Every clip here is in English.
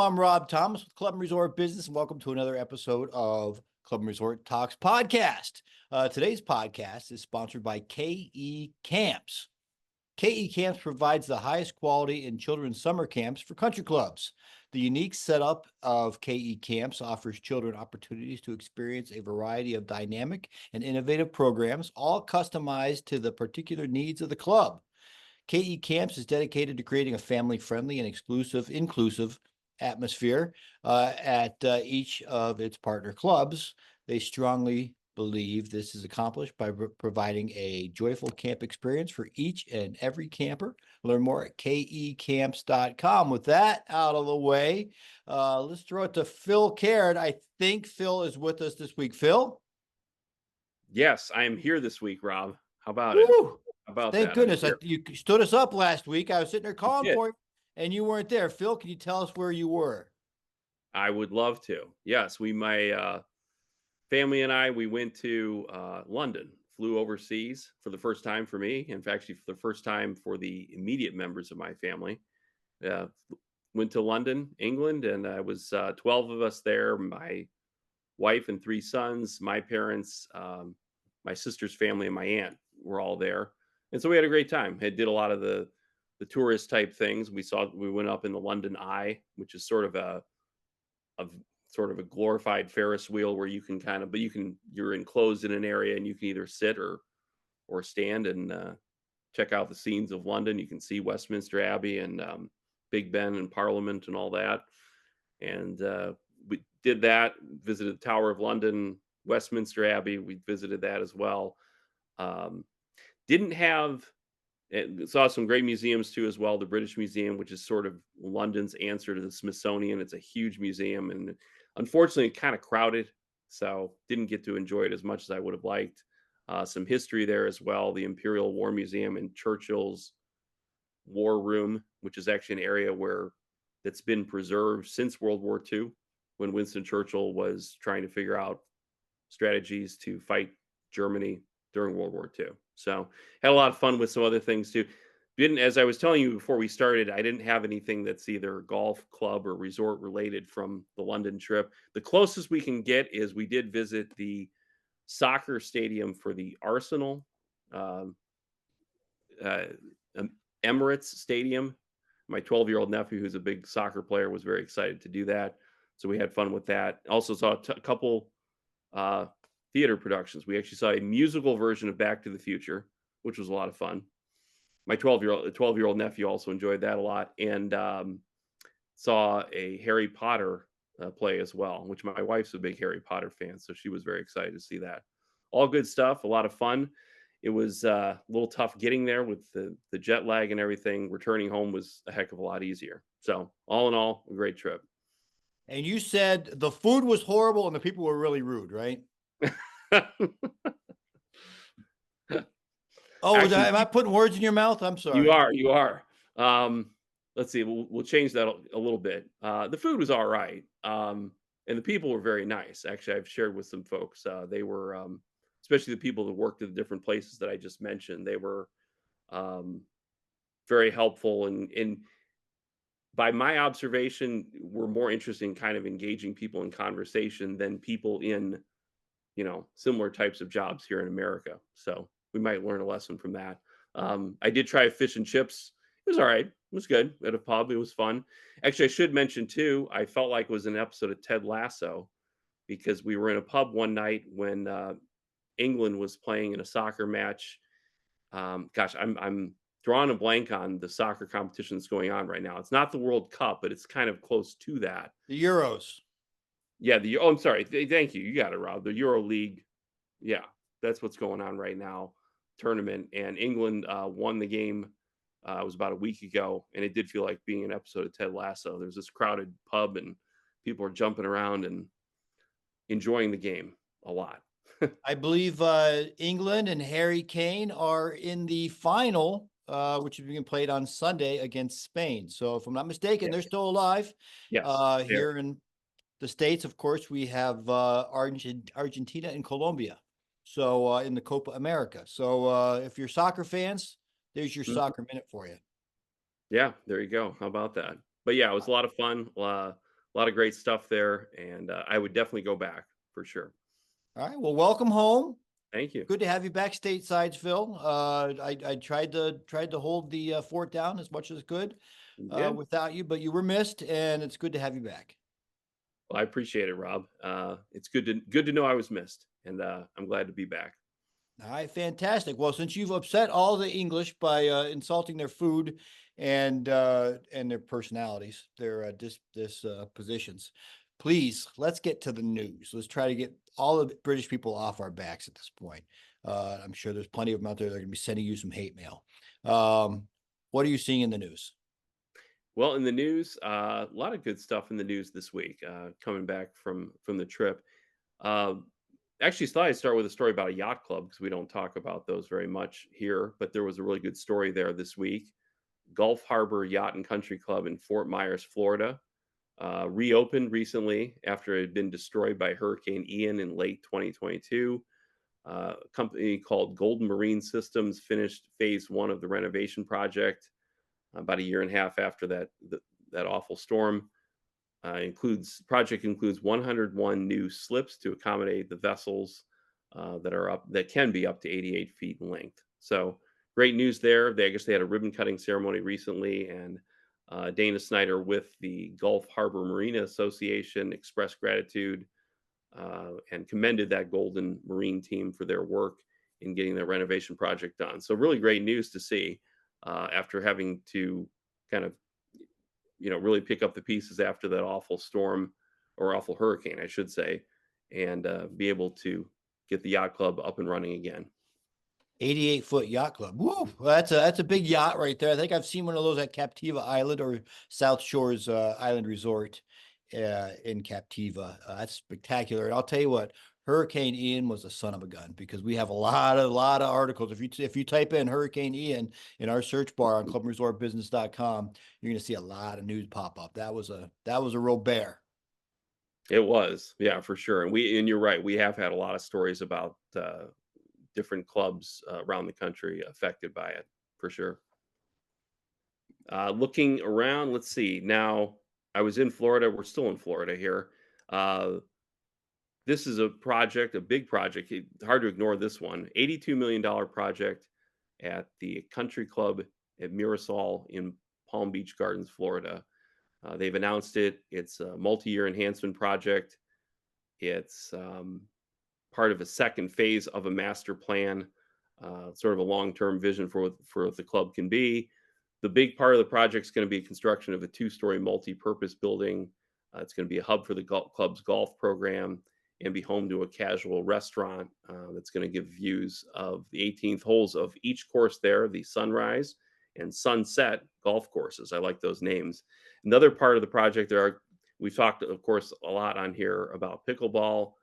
I'm Rob Thomas with Club and Resort Business, and welcome to another episode of Club and Resort Talks podcast. Today's podcast is sponsored by KE Camps. KE Camps provides the highest quality in children's summer camps for country clubs. The unique setup of KE Camps offers children opportunities to experience a variety of dynamic and innovative programs, all customized to the particular needs of the club. KE Camps is dedicated to creating a family-friendly and inclusive atmosphere at each of its partner clubs. They strongly believe this is accomplished by providing a joyful camp experience for each and every camper. Learn more at kecamps.com. With that out of the way, let's throw it to Phil Keren. I think Phil is with us this week. Phil? Yes, I am here this week, Rob. How about Woo! it? How about Thank that? goodness. You stood us up last week. I was sitting there calling did. for you, and you weren't there. Phil, can you tell us where you were? I would love to. Yes, my family and I, we went to London, flew overseas for the first time for me. In fact, actually, for the first time for the immediate members of my family. Uh, Went to London, England, and I was 12 of us there. My wife and 3 sons, my parents, my sister's family, and my aunt were all there. And so we had a great time. I did a lot of the tourist type things. We went up in the London Eye, which is sort of a glorified Ferris wheel where you can you're enclosed in an area and you can either sit or stand and check out the scenes of London. You can see Westminster Abbey and Big Ben and Parliament and all that. And we did that, visited the Tower of London, Westminster Abbey. We visited that as well. Saw some great museums too as well. The British Museum, which is sort of London's answer to the Smithsonian. It's a huge museum and unfortunately kind of crowded, so didn't get to enjoy it as much as I would have liked. Some history there as well. The Imperial War Museum and Churchill's War Room, which is actually an area that's been preserved since World War II, when Winston Churchill was trying to figure out strategies to fight Germany during World War II. So had a lot of fun with some other things too. As I was telling you before we started, I didn't have anything that's either golf club or resort related from the London trip. The closest we can get is we did visit the soccer stadium for the Arsenal, Emirates Stadium. My 12-year-old nephew, who's a big soccer player, was very excited to do that. So we had fun with that. Also saw a couple theater productions. We actually saw a musical version of Back to the Future, which was a lot of fun. My 12-year-old nephew also enjoyed that a lot, and saw a Harry Potter play as well, which my wife's a big Harry Potter fan, so she was very excited to see that. All good stuff, a lot of fun. It was a little tough getting there with the jet lag and everything. Returning home was a heck of a lot easier. So all in all, a great trip. And you said the food was horrible and the people were really rude, right? Actually, am I putting words in your mouth? I'm sorry. You are. Let's see. We'll change that a little bit. The food was all right, and the people were very nice. Actually, I've shared with some folks. They were, especially the people that worked at the different places that I just mentioned. They were very helpful, and by my observation, were more interested in kind of engaging people in conversation than people in, similar types of jobs here in America. So we might learn a lesson from that. I did try fish and chips. It was all right. It was good at a pub. It was fun. Actually, I should mention too, I felt like it was an episode of Ted Lasso because we were in a pub one night when England was playing in a soccer match. I'm drawing a blank on the soccer competition that's going on right now. It's not the World Cup, but it's kind of close to that. The Euros. Yeah, I'm sorry. Thank you. You got it, Rob. The Euro League. Yeah, that's what's going on right now. Tournament, and England won the game. It was about a week ago, and it did feel like being an episode of Ted Lasso. There's this crowded pub, and people are jumping around and enjoying the game a lot. I believe England and Harry Kane are in the final, which is being played on Sunday against Spain. So if I'm not mistaken, they're still alive. Yes. Here in the States, of course, we have Argentina and Colombia. So in the Copa America. So if you're soccer fans, there's your soccer minute for you. Yeah, there you go. How about that? But yeah, it was a lot of fun. a lot of great stuff there, and I would definitely go back for sure. All right. Well, welcome home. Thank you. Good to have you back stateside, Phil. I tried to hold the fort down as much as could You did. without you, but you were missed, and it's good to have you back. Well, I appreciate it, Rob. It's good to know I was missed, and I'm glad to be back. All right, fantastic. Well, since you've upset all the English by insulting their food and their personalities, their positions, please let's get to the news. Let's try to get all of the British people off our backs at this point. I'm sure there's plenty of them out there that are going to be sending you some hate mail. What are you seeing in the news? Well, in the news, a lot of good stuff in the news this week. Coming back from the trip, uh, actually, thought I'd start with a story about a yacht club because we don't talk about those very much here. But there was a really good story there this week. Gulf Harbour Yacht and Country Club in Fort Myers, Florida, reopened recently after it had been destroyed by Hurricane Ian in late 2022. A company called Golden Marine Systems finished phase one of the renovation project about a year and a half after that awful storm. Includes 101 new slips to accommodate the vessels that can be up to 88 feet in length. So great news there. I guess they had a ribbon cutting ceremony recently, and Dana Snyder with the Gulf Harbor Marina Association expressed gratitude and commended that Golden Marine team for their work in getting the renovation project done. So really great news to see after having to kind of really pick up the pieces after that awful storm or awful hurricane, I should say, and be able to get the yacht club up and running again. 88-foot yacht club. Woo! Well, that's a big yacht right there. I think I've seen one of those at Captiva Island or South Shores Island Resort in Captiva. That's spectacular. And I'll tell you what, Hurricane Ian was a son of a gun because we have a lot of articles. If you type in Hurricane Ian in our search bar on clubresortbusiness.com, you're going to see a lot of news pop up. That was a real bear. It was, yeah, for sure. And you're right, we have had a lot of stories about different clubs around the country affected by it, for sure. Looking around, let's see. Now, I was in Florida. We're still in Florida here. Uh, this is a big project. Hard to ignore this one. $82 million project at the country club at Mirasol in Palm Beach Gardens, Florida. They've announced it. It's a multi-year enhancement project. It's part of a second phase of a master plan, sort of a long-term vision for what the club can be. The big part of the project is going to be construction of a two-story multi-purpose building. It's going to be a hub for the club's golf program and be home to a casual restaurant that's going to give views of the 18th holes of each course there, the Sunrise and Sunset golf courses. I like those names. Another part of the project, we've talked, of course, a lot on here about pickleball.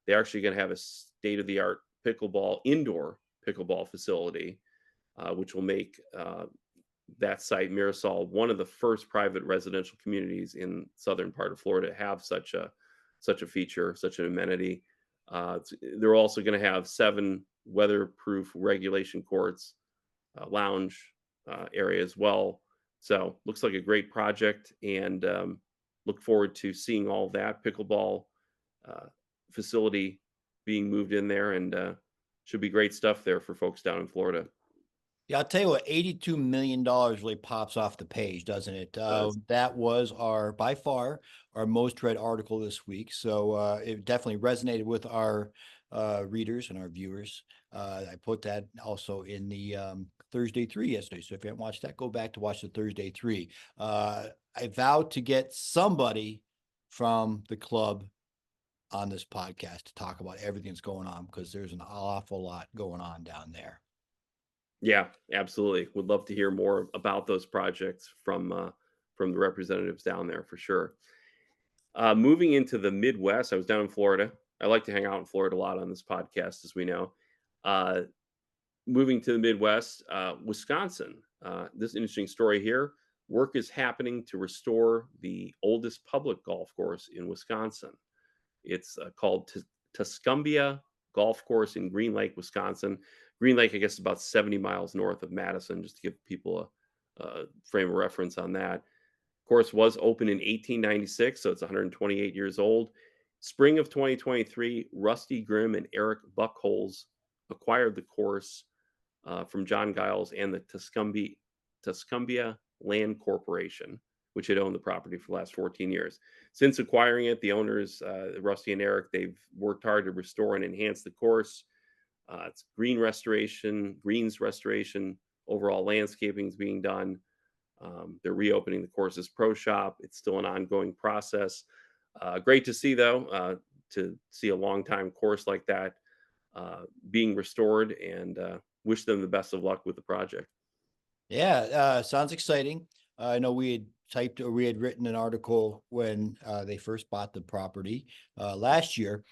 They're actually going to have a state-of-the-art indoor pickleball facility, which will make that site, Mirasol, one of the first private residential communities in southern part of Florida to have such a feature, such an amenity. They're also going to have 7 weatherproof regulation courts, lounge area as well. So looks like a great project, and look forward to seeing all that pickleball facility being moved in there, and should be great stuff there for folks down in Florida. Yeah, I'll tell you what, $82 million really pops off the page, doesn't it? That was by far our most read article this week. So it definitely resonated with our readers and our viewers. I put that also in the Thursday 3 yesterday. So if you haven't watched that, go back to watch the Thursday 3. I vowed to get somebody from the club on this podcast to talk about everything that's going on because there's an awful lot going on down there. Yeah, absolutely. Would love to hear more about those projects from the representatives down there for sure. Moving into the Midwest, I was down in Florida. I like to hang out in Florida a lot on this podcast, as we know. Uh, Moving to the Midwest, Wisconsin. This is an interesting story here. Work is happening to restore the oldest public golf course in Wisconsin. It's called Tuscumbia Golf Course in Green Lake, Wisconsin. Green Lake, I guess, is about 70 miles north of Madison, just to give people a frame of reference on that. Course was opened in 1896, so it's 128 years old. Spring of 2023, Rusty Grimm and Eric Buchholz acquired the course from John Giles and the Tuscumbia Land Corporation, which had owned the property for the last 14 years. Since acquiring it, the owners, Rusty and Eric, they've worked hard to restore and enhance the course. It's greens restoration, overall landscaping is being done. They're reopening the course's pro shop. It's still an ongoing process. Great to see, though, to see a long time course like that being restored, and wish them the best of luck with the project. Yeah, sounds exciting. I know we had written an article when they first bought the property last year.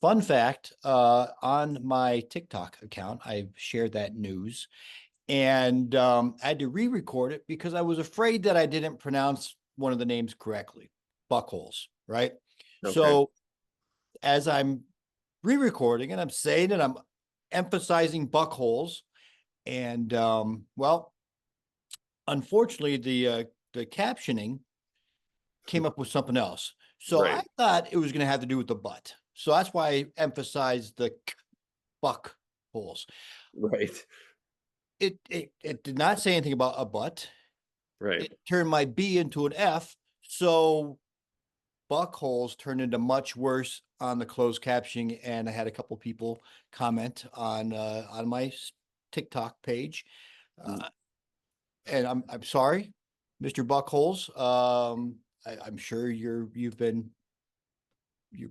Fun fact, on my TikTok account, I shared that news, and I had to re-record it because I was afraid that I didn't pronounce one of the names correctly, Buchholz, right? Okay. So as I'm re-recording and I'm saying it, I'm emphasizing Buchholz, and well, unfortunately, the captioning came up with something else. So I Right. thought it was going to have to do with the butt. So that's why I emphasized the buck holes. Right. It did not say anything about a butt. Right. It turned my B into an F. So buck holes turned into much worse on the closed captioning, and I had a couple people comment on my TikTok page. Mm. Uh, and I'm sorry, Mr. Buckholes. I'm sure your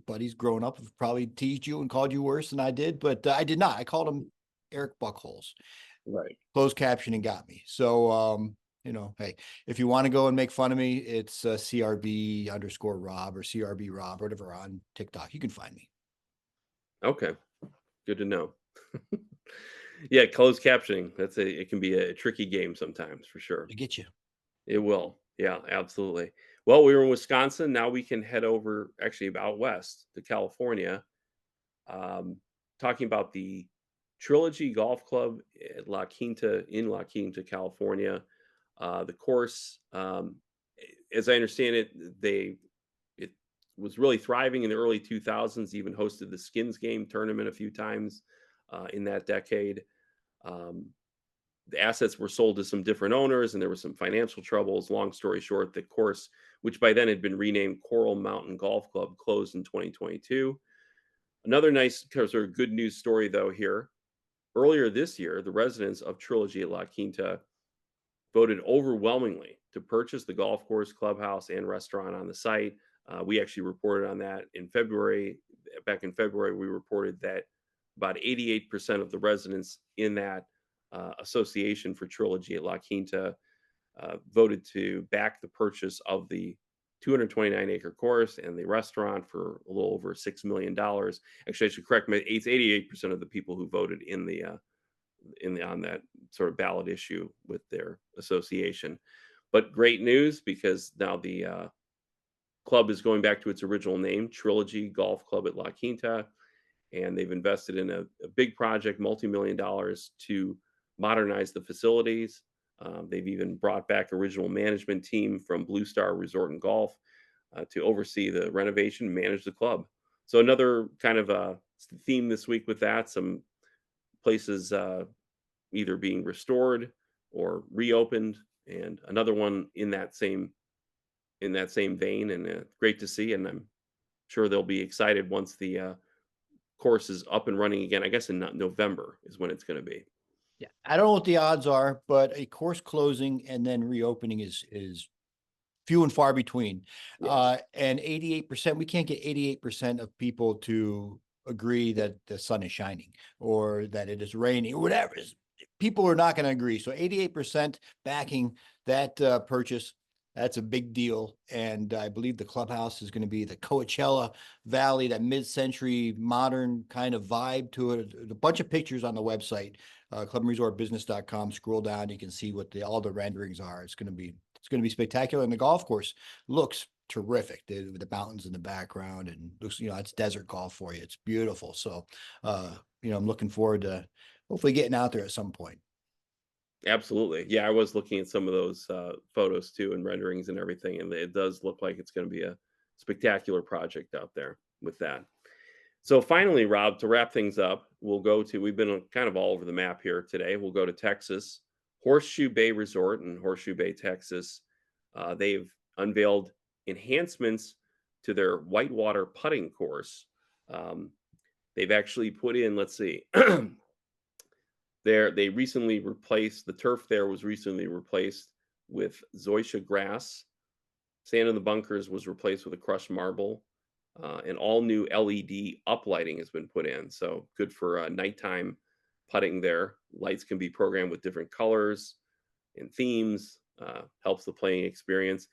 buddies growing up have probably teased you and called you worse than I did, but I did not. I called him Eric Buckholes. Right. Closed captioning got me. So hey, if you want to go and make fun of me, it's CRB underscore Rob or CRB Rob, or whatever on TikTok. You can find me. Okay. Good to know. Yeah, closed captioning. It can be a tricky game sometimes, for sure. To get you. It will. Yeah, absolutely. Well, we were in Wisconsin. Now we can head over, actually, out west to California. Um, Talking about the Trilogy Golf Club at La Quinta, California. The course, as I understand it was really thriving in the early 2000s. Even hosted the Skins Game tournament a few times in that decade. Um, the assets were sold to some different owners, and there was some financial troubles. Long story short, the course, which by then had been renamed Coral Mountain Golf Club, closed in 2022. Another nice sort of good news story, though, here. Earlier this year, the residents of Trilogy at La Quinta voted overwhelmingly to purchase the golf course, clubhouse, and restaurant on the site. We actually reported on that in February. Back in February, we reported that about 88% of the residents in that association for Trilogy at La Quinta voted to back the purchase of the 229-acre course and the restaurant for a little over $6 million. Actually, I should correct me. It's 88% of the people who voted on that sort of ballot issue with their association. But great news, because now the club is going back to its original name, Trilogy Golf Club at La Quinta, and they've invested in a big project, multi-million dollars, to modernize the facilities. They've even brought back original management team from Blue Star Resort and Golf to oversee the renovation, manage the club. So another kind of theme this week with that, some places either being restored or reopened, and another one in that same vein. And great to see, and I'm sure they'll be excited once the course is up and running again. I guess in November is when it's going to be. Yeah, I don't know what the odds are, but a course closing and then reopening is few and far between. Yes. And 88%, we can't get 88% of people to agree that the sun is shining or that it is raining or whatever. People are not going to agree. So 88% backing that purchase. That's a big deal. And I believe the clubhouse is going to be the Coachella Valley, that mid-century modern kind of vibe to it. A bunch of pictures on the website, clubandresortbusiness.com. Scroll down, you can see what all the renderings are. It's going to be spectacular. And the golf course looks terrific, with the mountains in the background, and looks, it's desert golf for you. It's beautiful. So, I'm looking forward to hopefully getting out there at some point. Absolutely. Yeah, I was looking at some of those photos too and renderings and everything, and it does look like it's going to be a spectacular project out there with that. So finally, Rob, to wrap things up, we've been kind of all over the map here today. We'll go to Texas, Horseshoe Bay Resort in Horseshoe Bay, Texas. They've unveiled enhancements to their whitewater putting course. Um, they've actually put in, let's see, they recently replaced the turf there was recently replaced with zoysia grass. Sand in the bunkers was replaced with a crushed marble. And all new LED uplighting has been put in. So good for nighttime putting there. Lights can be programmed with different colors and themes, helps the playing experience.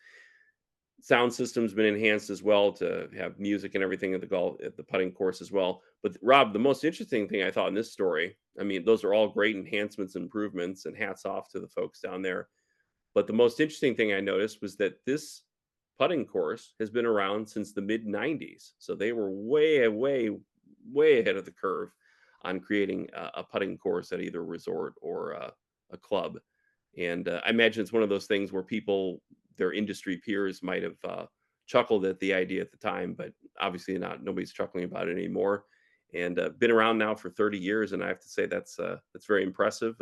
Sound system's been enhanced as well to have music and everything at the putting course as well. But Rob, the most interesting thing I thought in this story, I mean, those are all great enhancements, improvements, and hats off to the folks down there. But the most interesting thing I noticed was that this putting course has been around since the mid 90s. So they were way, way, way ahead of the curve on creating a putting course at either a resort or a club. And I imagine it's one of those things where their industry peers might have chuckled at the idea at the time, but obviously not. Nobody's chuckling about it anymore. And been around now for 30 years. And I have to say that's very impressive.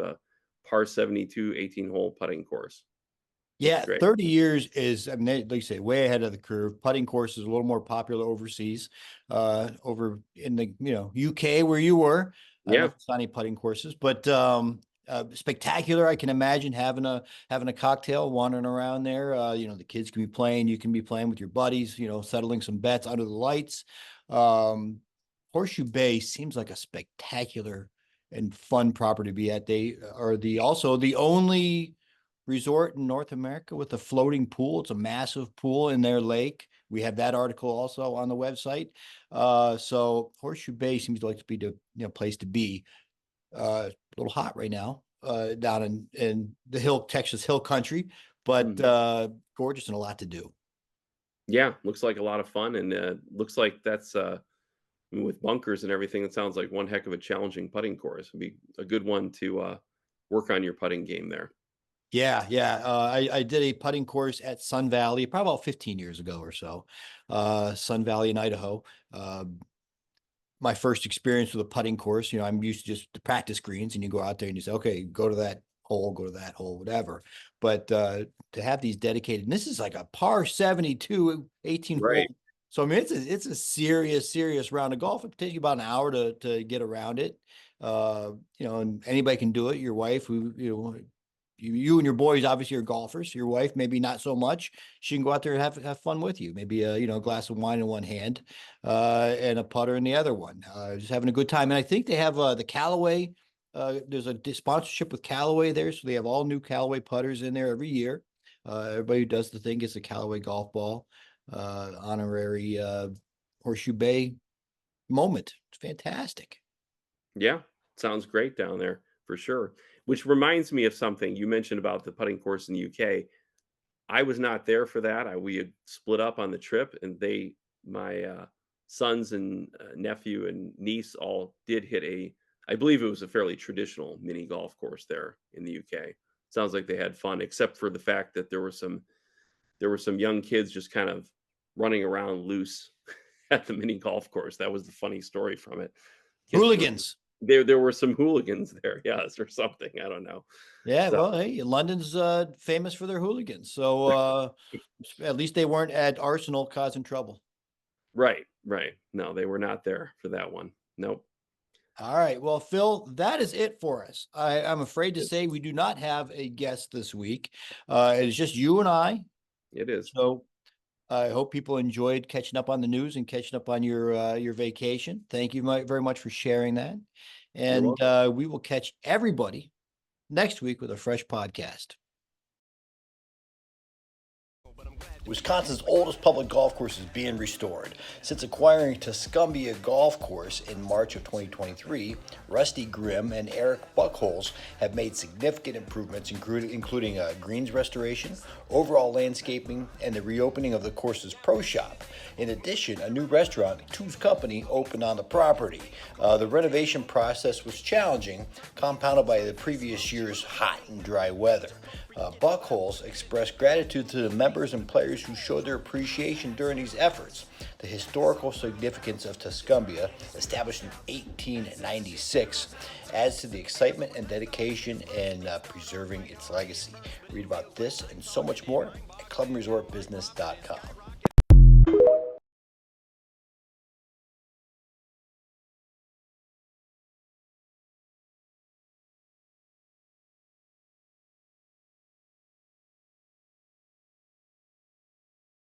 Par 72 18-hole putting course. Looks Yeah, great. 30 years is, I mean, like you say, way ahead of the curve. Putting course is a little more popular overseas, over in the, UK where you were. I don't know Yeah. if it's any putting courses, but spectacular. I can imagine having a cocktail, wandering around there. The kids can be playing, you can be playing with your buddies, settling some bets under the lights. Um, Horseshoe Bay seems like a spectacular and fun property to be at. They are also the only resort in North America with a floating pool. It's a massive pool in their lake. We have that article also on the website. So Horseshoe Bay seems like to be the place to be. A little hot right now, down in the Texas Hill Country, but Mhm. gorgeous and a lot to do. Yeah, looks like a lot of fun, and looks like that's with bunkers and everything. It sounds like one heck of a challenging putting course. It'd be a good one to work on your putting game there. Yeah, yeah. I did a putting course at Sun Valley probably about 15 years ago or so. Sun Valley in Idaho. Uh, my first experience with a putting course. I'm used to just the practice greens, and you go out there and you say, okay, go to that hole, whatever. But to have these dedicated, and this is like a par 72, 18 Right. hole. So I mean, it's a serious round of golf. It takes you about an hour to get around it. And anybody can do it. Your wife, who you and your boys obviously are golfers. Your wife, maybe not so much. She can go out there and have fun with you. Maybe a glass of wine in one hand, and a putter in the other one. Just having a good time. And I think they have the Callaway. There's a sponsorship with Callaway there, so they have all new Callaway putters in there every year. Everybody who does the thing gets a Callaway golf ball, honorary Horseshoe Bay moment. It's fantastic. Yeah, sounds great down there for sure. Which reminds me of something you mentioned about the putting course in the UK. I was not there for that. We had split up on the trip, and my sons and nephew and niece all did hit I believe it was a fairly traditional mini golf course there in the UK. Sounds like they had fun, except for the fact that there were some young kids just kind of running around loose at the mini golf course. That was the funny story from it. Kids were Hooligans. there were some hooligans there, yes, or something. I don't know. Yeah, So well, hey, London's famous for their hooligans. So at least they weren't at Arsenal causing trouble. right, right. No, they were not there for that one. Nope. All right. Well, Phil, that is it for us. I'm afraid to say we do not have a guest this week. It is just you and I. It is. So I hope people enjoyed catching up on the news and catching up on your vacation. Thank you very much for sharing that. You're And welcome. we will catch everybody next week with a fresh podcast. But I'm glad Wisconsin's oldest public golf course is being restored. Since acquiring Tuscumbia Golf Course in March of 2023, Rusty Grimm and Eric Buchholz have made significant improvements, including greens restoration, overall landscaping, and the reopening of the course's pro shop. In addition, a new restaurant, Two's Company, opened on the property. The renovation process was challenging, compounded by the previous year's hot and dry weather. Buchholz expressed gratitude to the members and players who showed their appreciation during these efforts. The historical significance of Tuscumbia, established in 1896, adds to the excitement and dedication in preserving its legacy. Read about this and so much more at clubandresortbusiness.com.